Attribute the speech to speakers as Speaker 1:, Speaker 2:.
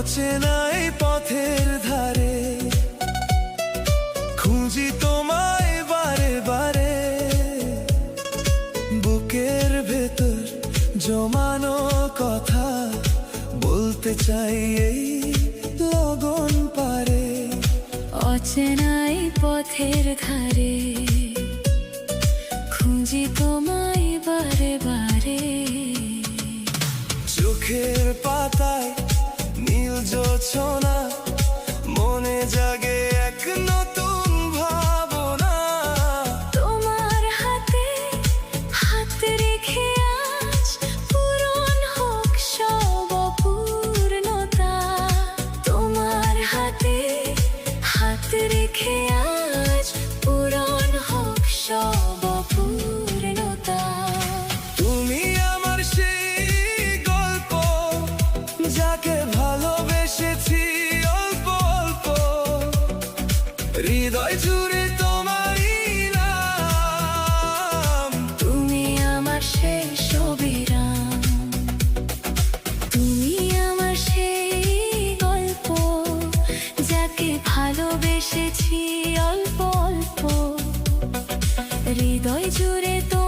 Speaker 1: অচেনাই পথের ধারে খুঁজি তোমায় বারে বারে, বুকের ভেতর জমানো কথা বলতে চাই এই লগন পারে।
Speaker 2: অচেনাই পথের ধারে খুঁজি তোমায় বারে বারে,
Speaker 1: চোখের পাতায় নীল জোছনা, মনে জাগে এক নতুন ভাবনা।
Speaker 2: তোমার হাতে হাত রেখে আজ পূরণ হোক সব অপূর্ণতা। তোমার হাতে হাত রেখে আজ পূরণ হোক সব অপূর্ণতা।
Speaker 1: তুমি আমার সেই গল্প, যাকে ভালোবেসেছি অল্প অল্প, হৃদয় জুড়ে তোমারই নাম।
Speaker 2: তুমি আমার শেষ অবিরাম, তুমি আমার সেই গল্প, যাকে ভালোবেসেছি অল্প অল্প, হৃদয় জুড়ে তো